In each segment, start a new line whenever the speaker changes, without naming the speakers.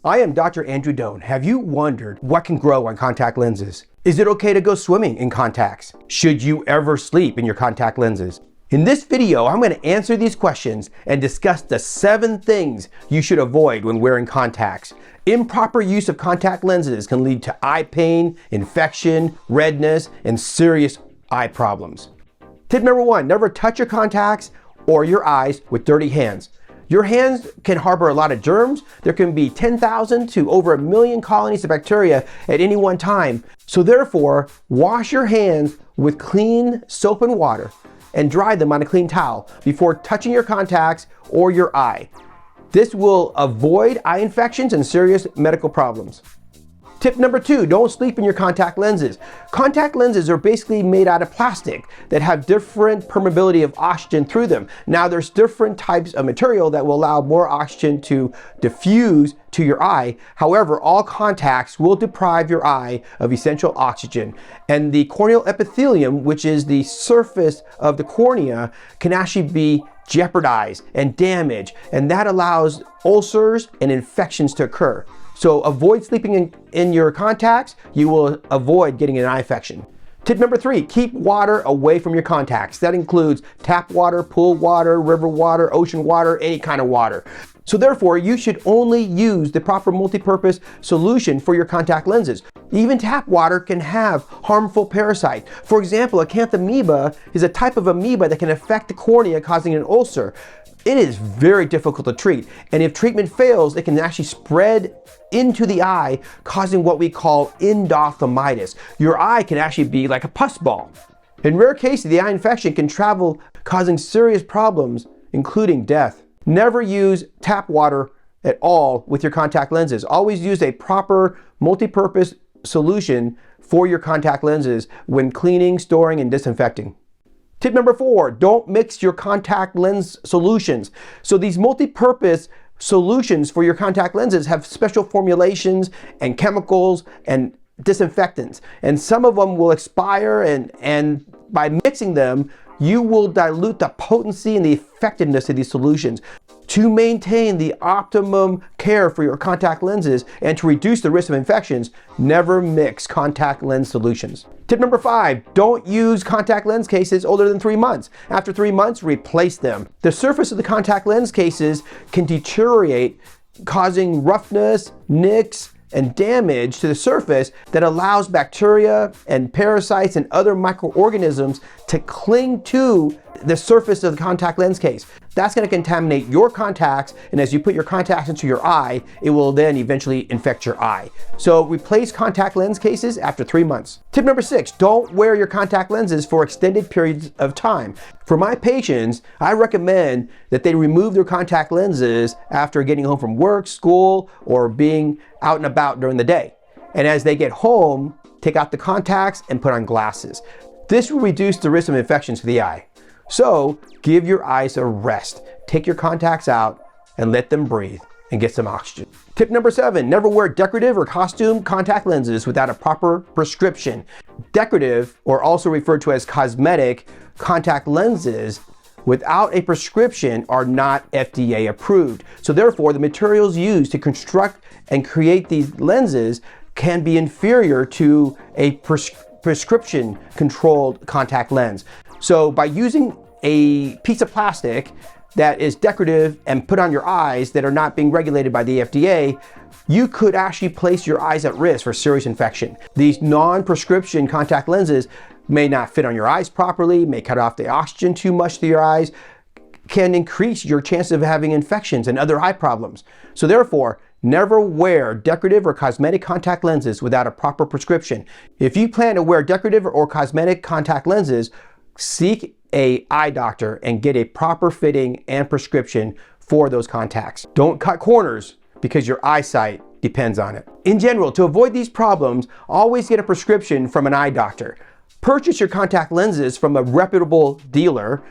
I am Dr. Andrew Doan. Have you wondered what can grow on contact lenses? Is it okay to go swimming in contacts? Should you ever sleep in your contact lenses? In this video, I'm going to answer these questions and discuss the 7 things you should avoid when wearing contacts. Improper use of contact lenses can lead to eye pain, infection, redness, and serious eye problems. Tip number 1, never touch your contacts or your eyes with dirty hands. Your hands can harbor a lot of germs. There can be 10,000 to over 1 million colonies of bacteria at any one time. So therefore, wash your hands with clean soap and water and dry them on a clean towel before touching your contacts or your eye. This will avoid eye infections and serious medical problems. Tip number 2, don't sleep in your contact lenses. Contact lenses are basically made out of plastic that have different permeability of oxygen through them. Now there's different types of material that will allow more oxygen to diffuse to your eye. However, all contacts will deprive your eye of essential oxygen. And the corneal epithelium, which is the surface of the cornea, can actually be jeopardized and damaged. And that allows ulcers and infections to occur. So avoid sleeping in your contacts. You will avoid getting an eye infection. Tip number 3, keep water away from your contacts. That includes tap water, pool water, river water, ocean water, any kind of water. So therefore, you should only use the proper multi-purpose solution for your contact lenses. Even tap water can have harmful parasites. For example, acanthamoeba is a type of amoeba that can affect the cornea, causing an ulcer. It is very difficult to treat, and if treatment fails, it can actually spread into the eye, causing what we call endophthalmitis. Your eye can actually be like a pus ball. In rare cases, the eye infection can travel, causing serious problems, including death. Never use tap water at all with your contact lenses. Always use a proper multi-purpose solution for your contact lenses when cleaning, storing, and disinfecting. Tip number 4, don't mix your contact lens solutions. So these multi-purpose solutions for your contact lenses have special formulations and chemicals and disinfectants. And some of them will expire, and by mixing them, you will dilute the potency and the effectiveness of these solutions. To maintain the optimum care for your contact lenses and to reduce the risk of infections, never mix contact lens solutions. Tip number 5, don't use contact lens cases older than 3 months. After 3 months, replace them. The surface of the contact lens cases can deteriorate, causing roughness, nicks, and damage to the surface that allows bacteria and parasites and other microorganisms to cling to the surface of the contact lens case. That's going to contaminate your contacts, and as you put your contacts into your eye, it will then eventually infect your eye. So replace contact lens cases after 3 months. Tip number 6, don't wear your contact lenses for extended periods of time. For my patients, I recommend that they remove their contact lenses after getting home from work, school, or being out and about during the day. And as they get home, take out the contacts and put on glasses. This will reduce the risk of infections to the eye. So give your eyes a rest. Take your contacts out and let them breathe and get some oxygen. Tip number 7, never wear decorative or costume contact lenses without a proper prescription. Decorative, or also referred to as cosmetic, contact lenses without a prescription are not FDA approved. So therefore, the materials used to construct and create these lenses can be inferior to a prescription controlled contact lens. So by using a piece of plastic that is decorative and put on your eyes that are not being regulated by the FDA, you could actually place your eyes at risk for serious infection. These non-prescription contact lenses may not fit on your eyes properly, may cut off the oxygen too much to your eyes, can increase your chances of having infections and other eye problems. So therefore, never wear decorative or cosmetic contact lenses without a proper prescription. If you plan to wear decorative or cosmetic contact lenses, seek an eye doctor and get a proper fitting and prescription for those contacts. Don't cut corners because your eyesight depends on it. In general, to avoid these problems, always get a prescription from an eye doctor. Purchase your contact lenses from a reputable dealer.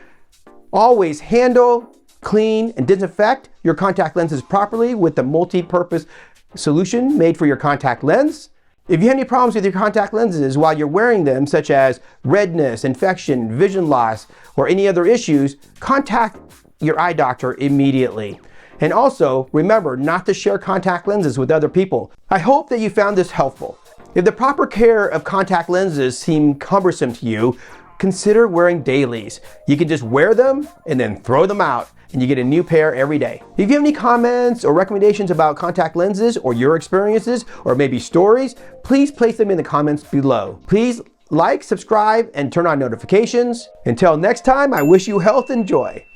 Always handle, clean, and disinfect your contact lenses properly with the multi-purpose solution made for your contact lens. If you have any problems with your contact lenses while you're wearing them, such as redness, infection, vision loss, or any other issues, contact your eye doctor immediately. And also, remember not to share contact lenses with other people. I hope that you found this helpful. If the proper care of contact lenses seem cumbersome to you, consider wearing dailies. You can just wear them and then throw them out, and you get a new pair every day. If you have any comments or recommendations about contact lenses or your experiences or maybe stories, please place them in the comments below. Please like, subscribe, and turn on notifications. Until next time, I wish you health and joy.